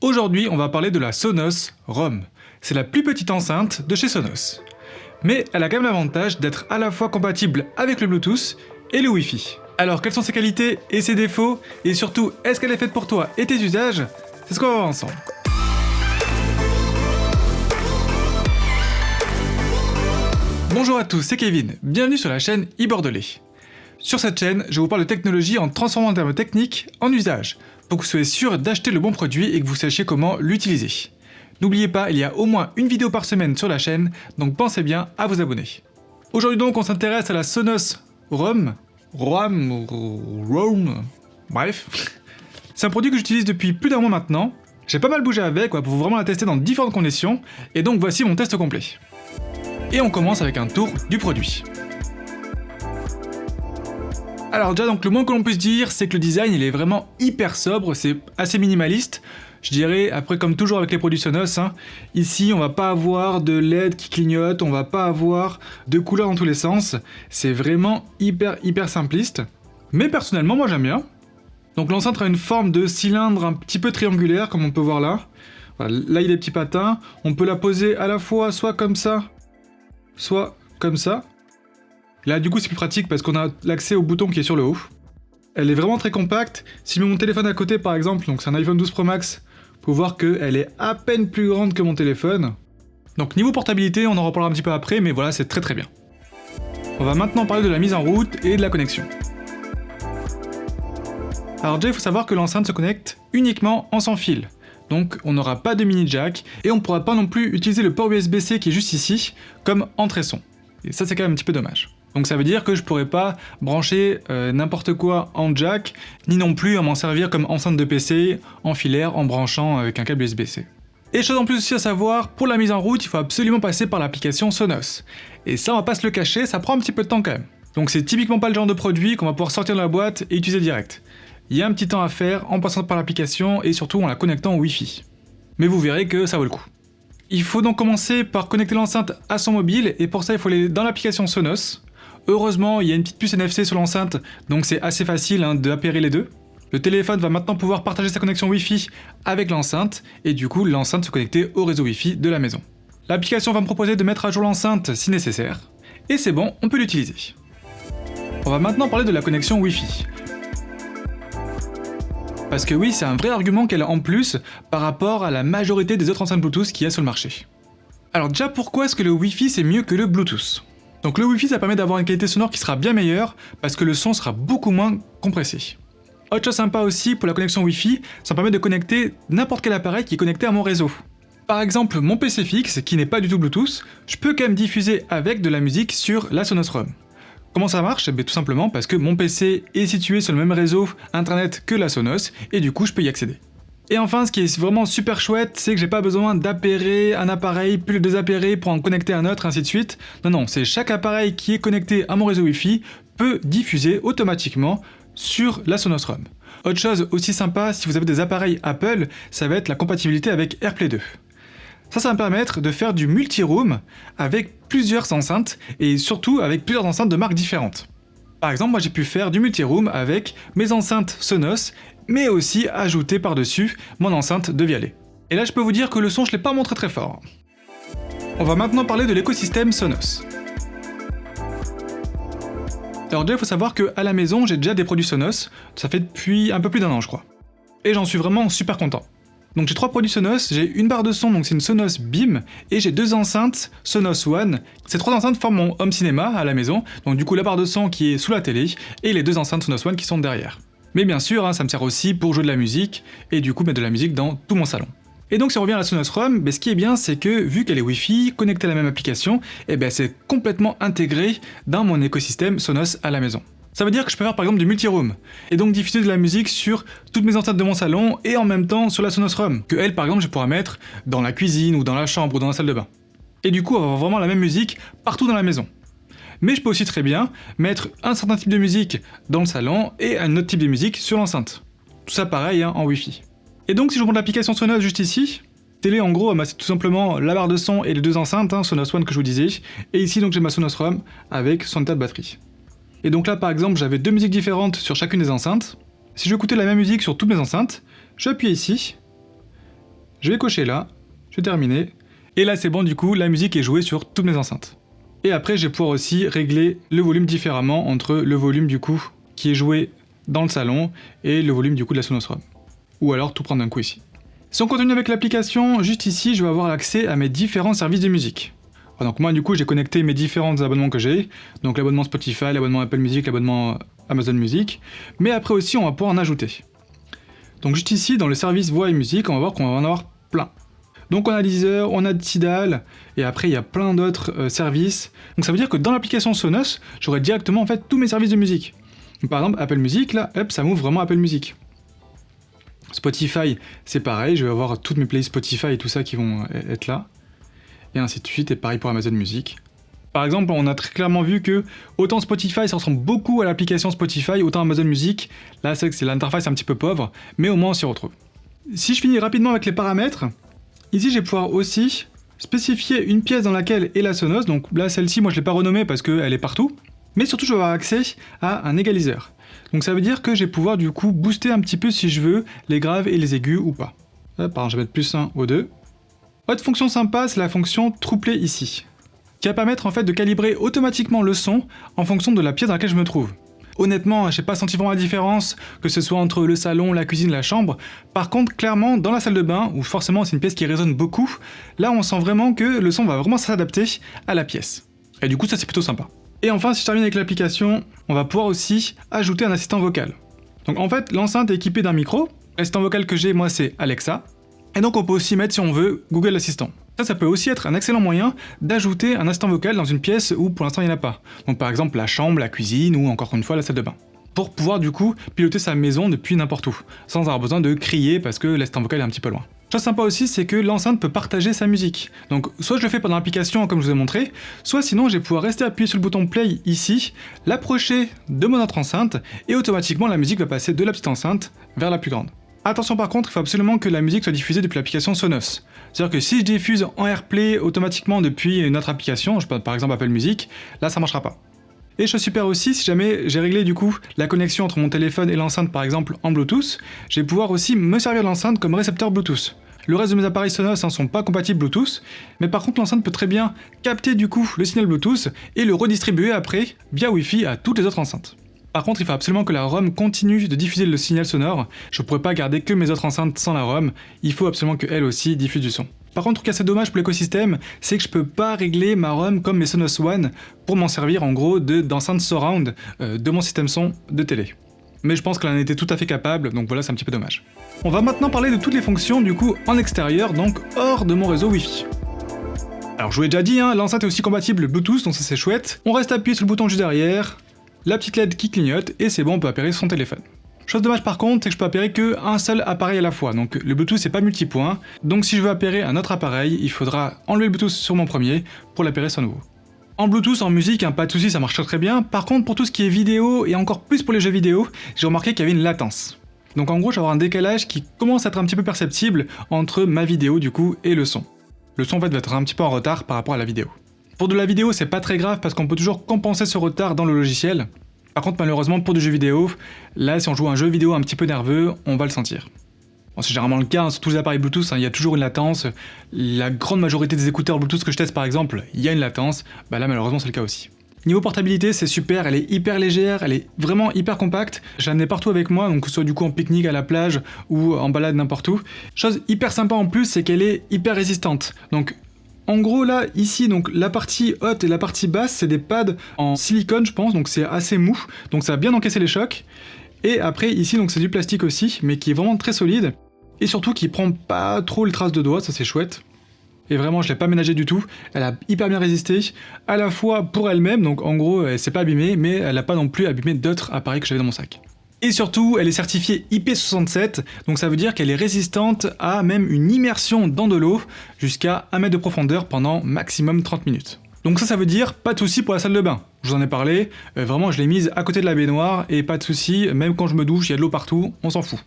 Aujourd'hui, on va parler de la Sonos Roam. C'est la plus petite enceinte de chez Sonos. Mais elle a quand même l'avantage d'être à la fois compatible avec le Bluetooth et le Wi-Fi. Alors, quelles sont ses qualités et ses défauts? Et surtout, est-ce qu'elle est faite pour toi et tes usages? C'est ce qu'on va voir ensemble. Bonjour à tous, c'est Kevin, bienvenue sur la chaîne e-Bordelais. Sur cette chaîne, je vous parle de technologie en transformant un terme technique en usage, pour que vous soyez sûr d'acheter le bon produit et que vous sachiez comment l'utiliser. N'oubliez pas, il y a au moins une vidéo par semaine sur la chaîne, donc pensez bien à vous abonner. Aujourd'hui donc, on s'intéresse à la Sonos Roam, bref. C'est un produit que j'utilise depuis plus d'un mois maintenant. J'ai pas mal bougé avec pour vraiment la tester dans différentes conditions, et donc voici mon test complet. Et on commence avec un tour du produit. Alors déjà, donc le moins que l'on puisse dire, c'est que le design il est vraiment hyper sobre, c'est assez minimaliste. Je dirais, après comme toujours avec les produits Sonos, ici on va pas avoir de LED qui clignote, on va pas avoir de couleurs dans tous les sens. C'est vraiment hyper simpliste. Mais personnellement, moi j'aime bien. Donc l'enceinte a une forme de cylindre un petit peu triangulaire, comme on peut voir là. Voilà, là il y a des petits patins, on peut la poser à la fois soit comme ça, soit comme ça. Là du coup c'est plus pratique parce qu'on a l'accès au bouton qui est sur le haut. Elle est vraiment très compacte. Si je mets mon téléphone à côté par exemple, donc c'est un iPhone 12 Pro Max, vous pouvez voir qu'elle est à peine plus grande que mon téléphone. Donc niveau portabilité, on en reparlera un petit peu après, mais voilà, c'est très bien. On va maintenant parler de la mise en route et de la connexion. Alors déjà il faut savoir que l'enceinte se connecte uniquement en sans fil. Donc on n'aura pas de mini jack et on ne pourra pas non plus utiliser le port USB-C qui est juste ici comme entrée son. Et ça c'est quand même un petit peu dommage. Donc ça veut dire que je pourrais pas brancher n'importe quoi en jack, ni non plus à m'en servir comme enceinte de PC, en filaire, en branchant avec un câble USB-C. Et chose en plus aussi à savoir, pour la mise en route, il faut absolument passer par l'application Sonos. Et ça on va pas se le cacher, ça prend un petit peu de temps quand même. Donc c'est typiquement pas le genre de produit qu'on va pouvoir sortir de la boîte et utiliser direct. Il y a un petit temps à faire en passant par l'application et surtout en la connectant au Wi-Fi. Mais vous verrez que ça vaut le coup. Il faut donc commencer par connecter l'enceinte à son mobile et pour ça il faut aller dans l'application Sonos. Heureusement, il y a une petite puce NFC sur l'enceinte, donc c'est assez facile d'appairer les deux. Le téléphone va maintenant pouvoir partager sa connexion Wi-Fi avec l'enceinte, et du coup l'enceinte se connecter au réseau Wi-Fi de la maison. L'application va me proposer de mettre à jour l'enceinte si nécessaire, et c'est bon, on peut l'utiliser. On va maintenant parler de la connexion Wi-Fi. Parce que oui, c'est un vrai argument qu'elle a en plus par rapport à la majorité des autres enceintes Bluetooth qu'il y a sur le marché. Alors déjà, pourquoi est-ce que le Wi-Fi c'est mieux que le Bluetooth ? Donc le Wi-Fi ça permet d'avoir une qualité sonore qui sera bien meilleure parce que le son sera beaucoup moins compressé. Autre chose sympa aussi pour la connexion Wi-Fi, ça permet de connecter n'importe quel appareil qui est connecté à mon réseau. Par exemple mon PC fixe qui n'est pas du tout Bluetooth, je peux quand même diffuser avec de la musique sur la Sonos Roam. Comment ça marche? Tout simplement parce que mon PC est situé sur le même réseau internet que la Sonos et du coup je peux y accéder. Et enfin, ce qui est vraiment super chouette, c'est que j'ai pas besoin d'appairer un appareil, puis le désappairer pour en connecter un autre, ainsi de suite. Non, c'est chaque appareil qui est connecté à mon réseau Wi-Fi peut diffuser automatiquement sur la Sonos Roam. Autre chose aussi sympa, si vous avez des appareils Apple, ça va être la compatibilité avec AirPlay 2. Ça va me permettre de faire du multi-room avec plusieurs enceintes, et surtout avec plusieurs enceintes de marques différentes. Par exemple, moi j'ai pu faire du multi-room avec mes enceintes Sonos, mais aussi ajouter par-dessus mon enceinte de Vialet. Et là je peux vous dire que le son je l'ai pas montré très fort. On va maintenant parler de l'écosystème Sonos. Alors déjà il faut savoir qu'à la maison j'ai déjà des produits Sonos, ça fait depuis un peu plus d'un an je crois. Et j'en suis vraiment super content. Donc j'ai 3 produits Sonos, j'ai une barre de son, donc c'est une Sonos Beam, et j'ai 2 enceintes Sonos One. Ces 3 enceintes forment mon home cinéma à la maison, donc du coup la barre de son qui est sous la télé, et les 2 enceintes Sonos One qui sont derrière. Mais bien sûr, ça me sert aussi pour jouer de la musique, et du coup mettre de la musique dans tout mon salon. Et donc si on revient à la Sonos Roam, ce qui est bien c'est que vu qu'elle est Wi-Fi, connectée à la même application, c'est complètement intégré dans mon écosystème Sonos à la maison. Ça veut dire que je peux faire par exemple du multi-room, et donc diffuser de la musique sur toutes mes enceintes de mon salon, et en même temps sur la Sonos Roam, que elle par exemple je pourrais mettre dans la cuisine, ou dans la chambre, ou dans la salle de bain. Et du coup avoir vraiment la même musique partout dans la maison. Mais je peux aussi très bien mettre un certain type de musique dans le salon et un autre type de musique sur l'enceinte. Tout ça pareil en Wi-Fi. Et donc si je prends l'application Sonos juste ici, télé en gros c'est tout simplement la barre de son et les 2 enceintes, Sonos One que je vous disais, et ici donc j'ai ma Sonos Roam avec son état de batterie. Et donc là par exemple j'avais 2 musiques différentes sur chacune des enceintes. Si je veux écouter la même musique sur toutes mes enceintes, j'appuie ici, Je vais cocher là, je vais terminer, et là c'est bon du coup, la musique est jouée sur toutes mes enceintes. Et après je vais pouvoir aussi régler le volume différemment entre le volume du coup qui est joué dans le salon et le volume du coup de la Sonos ROM. Ou alors tout prendre d'un coup ici. Si on continue avec l'application, juste ici je vais avoir accès à mes différents services de musique. Donc moi du coup j'ai connecté mes différents abonnements que j'ai, donc l'abonnement Spotify, l'abonnement Apple Music, l'abonnement Amazon Music, mais après aussi on va pouvoir en ajouter. Donc juste ici dans le service voix et musique, on va voir qu'on va en avoir plein. Donc on a Deezer, on a Tidal, et après il y a plein d'autres services. Donc ça veut dire que dans l'application Sonos, j'aurai directement en fait tous mes services de musique. Donc, par exemple Apple Music, là, hop, ça m'ouvre vraiment Apple Music. Spotify, c'est pareil, je vais avoir toutes mes playlists Spotify et tout ça qui vont être là. Et ainsi de suite, et pareil pour Amazon Music. Par exemple, on a très clairement vu que autant Spotify, ça ressemble beaucoup à l'application Spotify, autant Amazon Music, là c'est vrai que l'interface un petit peu pauvre, mais au moins on s'y retrouve. Si je finis rapidement avec les paramètres, ici je vais pouvoir aussi spécifier une pièce dans laquelle est la Sonos, donc là celle-ci moi je l'ai pas renommée parce qu'elle est partout, mais surtout je vais avoir accès à un égaliseur. Donc ça veut dire que je vais pouvoir du coup booster un petit peu si je veux les graves et les aigus ou pas. Par exemple je vais mettre +1 au 2. Autre fonction sympa, c'est la fonction True-Play ici, qui va permettre en fait de calibrer automatiquement le son en fonction de la pièce dans laquelle je me trouve. Honnêtement, j'ai pas senti vraiment la différence, que ce soit entre le salon, la cuisine, la chambre. Par contre, clairement, dans la salle de bain, où forcément c'est une pièce qui résonne beaucoup, là on sent vraiment que le son va vraiment s'adapter à la pièce. Et du coup ça c'est plutôt sympa. Et enfin, si je termine avec l'application, on va pouvoir aussi ajouter un assistant vocal. Donc en fait, l'enceinte est équipée d'un micro. L'assistant vocal que j'ai moi c'est Alexa. Et donc on peut aussi mettre, si on veut, Google Assistant. Ça peut aussi être un excellent moyen d'ajouter un assistant vocal dans une pièce où pour l'instant il n'y en a pas. Donc par exemple la chambre, la cuisine ou encore une fois la salle de bain. Pour pouvoir du coup piloter sa maison depuis n'importe où, sans avoir besoin de crier parce que l'assistant vocal est un petit peu loin. Chose sympa aussi, c'est que l'enceinte peut partager sa musique. Donc soit je le fais pendant l'application comme je vous ai montré, soit sinon je vais pouvoir rester appuyé sur le bouton play ici, l'approcher de mon autre enceinte et automatiquement la musique va passer de la petite enceinte vers la plus grande. Attention par contre, il faut absolument que la musique soit diffusée depuis l'application Sonos. C'est-à-dire que si je diffuse en AirPlay automatiquement depuis une autre application, je parle par exemple Apple Music, là ça marchera pas. Et chose super aussi, si jamais j'ai réglé du coup la connexion entre mon téléphone et l'enceinte par exemple en Bluetooth, je vais pouvoir aussi me servir de l'enceinte comme récepteur Bluetooth. Le reste de mes appareils Sonos ne sont pas compatibles Bluetooth, mais par contre l'enceinte peut très bien capter du coup le signal Bluetooth et le redistribuer après via Wi-Fi à toutes les autres enceintes. Par contre, il faut absolument que la ROM continue de diffuser le signal sonore. Je ne pourrais pas garder que mes autres enceintes sans la ROM, il faut absolument qu'elle aussi diffuse du son. Par contre, ce qui est assez dommage pour l'écosystème, c'est que je peux pas régler ma ROM comme mes Sonos One pour m'en servir en gros d'enceinte surround de mon système son de télé. Mais je pense qu'elle en était tout à fait capable, donc voilà, c'est un petit peu dommage. On va maintenant parler de toutes les fonctions du coup en extérieur, donc hors de mon réseau Wi-Fi. Alors je vous l'ai déjà dit, l'enceinte est aussi compatible Bluetooth, donc ça c'est chouette. On reste appuyé sur le bouton juste derrière, la petite LED qui clignote, et c'est bon, on peut appairer son téléphone. Chose dommage par contre, c'est que je peux appairer qu'un seul appareil à la fois, donc le Bluetooth c'est pas multipoint, donc si je veux appairer un autre appareil, il faudra enlever le Bluetooth sur mon premier pour l'appairer sur nouveau. En Bluetooth, en musique, pas de soucis, ça marche très bien, par contre pour tout ce qui est vidéo, et encore plus pour les jeux vidéo, j'ai remarqué qu'il y avait une latence. Donc en gros, je vais avoir un décalage qui commence à être un petit peu perceptible entre ma vidéo du coup et le son. Le son en fait va être un petit peu en retard par rapport à la vidéo. Pour de la vidéo, c'est pas très grave parce qu'on peut toujours compenser ce retard dans le logiciel. Par contre, malheureusement, pour du jeu vidéo, là, si on joue à un jeu vidéo un petit peu nerveux, on va le sentir. Bon, c'est généralement le cas, sur tous les appareils Bluetooth, il y a toujours une latence. La grande majorité des écouteurs Bluetooth que je teste par exemple, il y a une latence. Bah là, malheureusement, c'est le cas aussi. Niveau portabilité, c'est super, elle est hyper légère, elle est vraiment hyper compacte. Je l'ai amenée partout avec moi, donc que ce soit du coup en pique-nique à la plage ou en balade n'importe où. Chose hyper sympa en plus, c'est qu'elle est hyper résistante. Donc en gros là, ici, donc la partie haute et la partie basse, c'est des pads en silicone je pense, donc c'est assez mou, donc ça va bien encaisser les chocs. Et après ici, donc c'est du plastique aussi, mais qui est vraiment très solide, et surtout qui prend pas trop les traces de doigts, ça c'est chouette. Et vraiment, je l'ai pas ménagée du tout, elle a hyper bien résisté, à la fois pour elle-même, donc en gros, elle s'est pas abîmée, mais elle a pas non plus abîmé d'autres appareils que j'avais dans mon sac. Et surtout, elle est certifiée IP67, donc ça veut dire qu'elle est résistante à même une immersion dans de l'eau, jusqu'à 1 mètre de profondeur pendant maximum 30 minutes. Donc ça veut dire pas de souci pour la salle de bain. Je vous en ai parlé, vraiment je l'ai mise à côté de la baignoire, et pas de souci, même quand je me douche, il y a de l'eau partout, on s'en fout.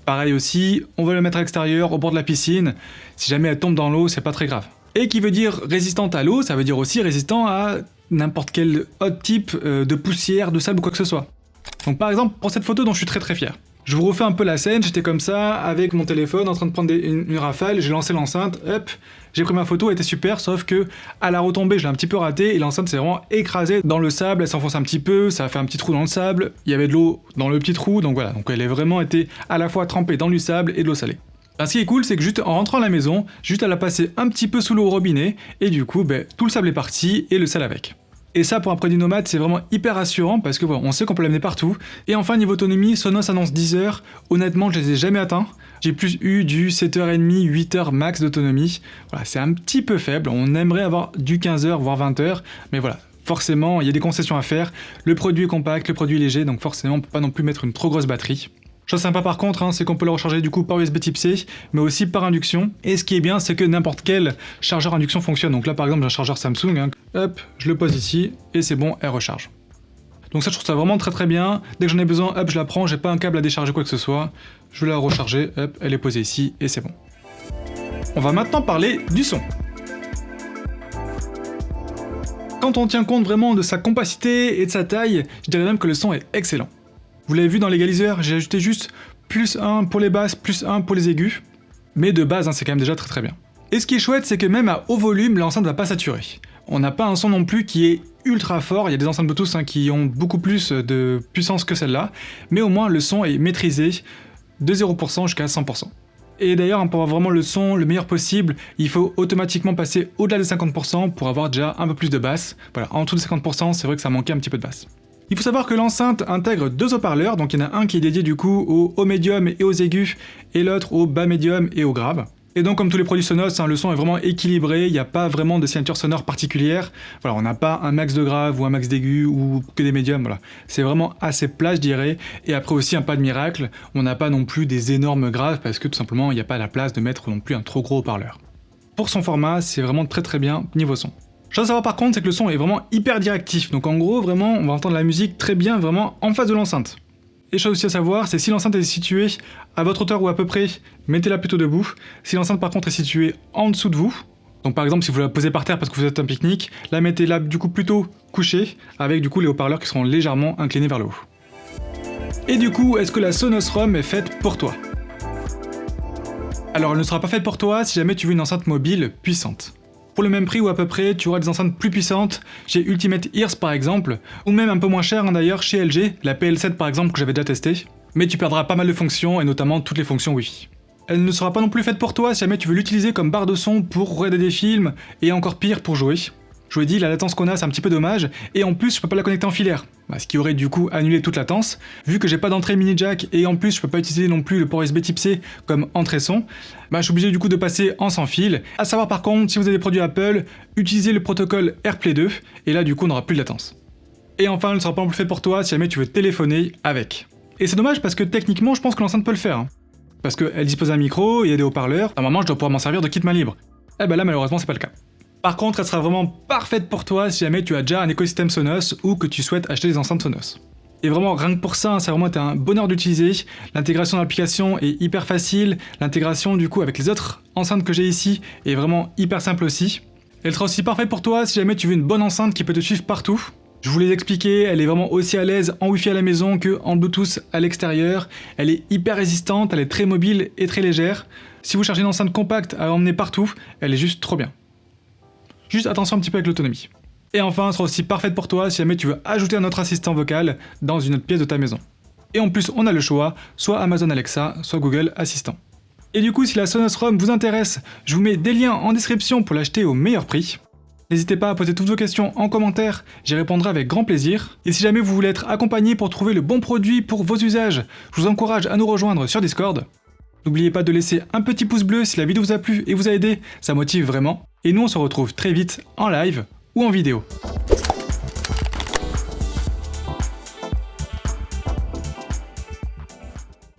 Pareil aussi, on va le mettre à l'extérieur, au bord de la piscine, si jamais elle tombe dans l'eau, c'est pas très grave. Et qui veut dire résistante à l'eau, ça veut dire aussi résistant à n'importe quel autre type de poussière, de sable ou quoi que ce soit. Donc par exemple, pour cette photo dont je suis très fier, Je vous refais un peu la scène, j'étais comme ça, avec mon téléphone, en train de prendre une rafale, j'ai lancé l'enceinte, hop, j'ai pris ma photo, elle était super, sauf que à la retombée, je l'ai un petit peu raté, et l'enceinte s'est vraiment écrasée dans le sable, elle s'enfonce un petit peu, ça a fait un petit trou dans le sable, il y avait de l'eau dans le petit trou, donc voilà, donc elle a vraiment été à la fois trempée dans du sable et de l'eau salée. Ce qui est cool, c'est que juste en rentrant à la maison, juste elle a passé un petit peu sous l'eau au robinet, et du coup, tout le sable est parti, et le sel avec. Et ça, pour un produit nomade, c'est vraiment hyper rassurant parce que voilà, on sait qu'on peut l'amener partout. Et enfin, niveau autonomie, Sonos annonce 10 heures. Honnêtement, je les ai jamais atteints. J'ai plus eu du 7h30, 8h max d'autonomie. Voilà, c'est un petit peu faible. On aimerait avoir du 15h, voire 20h. Mais voilà, forcément, il y a des concessions à faire. Le produit est compact, le produit est léger, donc forcément, on peut pas non plus mettre une trop grosse batterie. Chose sympa par contre, c'est qu'on peut le recharger du coup par USB type C, mais aussi par induction. Et ce qui est bien, c'est que n'importe quel chargeur induction fonctionne. Donc là par exemple, j'ai un chargeur Samsung, hop, je le pose ici, et c'est bon, elle recharge. Donc ça, je trouve ça vraiment très bien. Dès que j'en ai besoin, hop, je la prends, j'ai pas un câble à décharger quoi que ce soit. Je vais la recharger, hop, elle est posée ici, et c'est bon. On va maintenant parler du son. Quand on tient compte vraiment de sa compacité et de sa taille, je dirais même que le son est excellent. Vous l'avez vu dans l'égaliseur, j'ai ajouté juste +1 pour les basses, +1 pour les aigus. Mais de base, c'est quand même déjà très bien. Et ce qui est chouette, c'est que même à haut volume, l'enceinte va pas saturer. On n'a pas un son non plus qui est ultra fort, il y a des enceintes Bluetooth qui ont beaucoup plus de puissance que celle-là, mais au moins le son est maîtrisé de 0% jusqu'à 100%. Et d'ailleurs, pour avoir vraiment le son le meilleur possible, il faut automatiquement passer au-delà des 50% pour avoir déjà un peu plus de basse. Voilà, en dessous de 50%, c'est vrai que ça manquait un petit peu de basse. Il faut savoir que l'enceinte intègre 2 haut-parleurs, donc il y en a un qui est dédié du coup au haut médium et aux aigus, et l'autre au bas médium et au grave. Et donc comme tous les produits Sonos, le son est vraiment équilibré, il n'y a pas vraiment de signature sonore particulière. Voilà, on n'a pas un max de grave ou un max d'aigus ou que des médiums, voilà. C'est vraiment assez plat je dirais, et après aussi pas de miracle, on n'a pas non plus des énormes graves parce que tout simplement il n'y a pas la place de mettre non plus un trop gros haut-parleur. Pour son format, c'est vraiment très bien niveau son. Chose à savoir par contre, c'est que le son est vraiment hyper directif, donc en gros vraiment on va entendre la musique très bien vraiment en face de l'enceinte. Et chose aussi à savoir, c'est si l'enceinte est située à votre hauteur ou à peu près, mettez-la plutôt debout. Si l'enceinte par contre est située en dessous de vous, donc par exemple si vous la posez par terre parce que vous êtes un pique-nique, la mettez-la du coup plutôt couchée, avec du coup les haut-parleurs qui seront légèrement inclinés vers le haut. Et du coup, est-ce que la Sonos Roam est faite pour toi? Alors elle ne sera pas faite pour toi si jamais tu veux une enceinte mobile puissante. Pour le même prix ou à peu près, tu auras des enceintes plus puissantes chez Ultimate Ears par exemple, ou même un peu moins cher d'ailleurs chez LG, la PL7 par exemple que j'avais déjà testé, mais tu perdras pas mal de fonctions et notamment toutes les fonctions Wi-Fi. Elle ne sera pas non plus faite pour toi si jamais tu veux l'utiliser comme barre de son pour regarder des films et encore pire pour jouer. Je vous ai dit, la latence qu'on a c'est un petit peu dommage, et en plus je peux pas la connecter en filaire, ce qui aurait du coup annulé toute latence. Vu que j'ai pas d'entrée mini jack et en plus je peux pas utiliser non plus le port USB type C comme entrée son, je suis obligé du coup de passer en sans fil. A savoir par contre, si vous avez des produits Apple, utilisez le protocole AirPlay 2, et là du coup on n'aura plus de latence. Et enfin, elle ne sera pas non plus faite pour toi si jamais tu veux téléphoner avec. Et c'est dommage parce que techniquement je pense que l'enceinte peut le faire, parce qu'elle dispose d'un micro, il y a des haut-parleurs, normalement je dois pouvoir m'en servir de kit main libre. Et là malheureusement c'est pas le cas. Par contre, elle sera vraiment parfaite pour toi si jamais tu as déjà un écosystème Sonos ou que tu souhaites acheter des enceintes Sonos. Et vraiment, rien que pour ça, ça a vraiment été un bonheur d'utiliser. L'intégration d'application est hyper facile, l'intégration du coup avec les autres enceintes que j'ai ici est vraiment hyper simple aussi. Elle sera aussi parfaite pour toi si jamais tu veux une bonne enceinte qui peut te suivre partout. Je vous l'ai expliqué, elle est vraiment aussi à l'aise en Wi-Fi à la maison que en Bluetooth à l'extérieur. Elle est hyper résistante, elle est très mobile et très légère. Si vous cherchez une enceinte compacte à emmener partout, elle est juste trop bien. Juste attention un petit peu avec l'autonomie. Et enfin, elle sera aussi parfaite pour toi si jamais tu veux ajouter un autre assistant vocal dans une autre pièce de ta maison. Et en plus, on a le choix, soit Amazon Alexa, soit Google Assistant. Et du coup, si la Sonos Roam vous intéresse, je vous mets des liens en description pour l'acheter au meilleur prix. N'hésitez pas à poser toutes vos questions en commentaire, j'y répondrai avec grand plaisir. Et si jamais vous voulez être accompagné pour trouver le bon produit pour vos usages, je vous encourage à nous rejoindre sur Discord. N'oubliez pas de laisser un petit pouce bleu si la vidéo vous a plu et vous a aidé, ça motive vraiment. Et nous on se retrouve très vite en live ou en vidéo.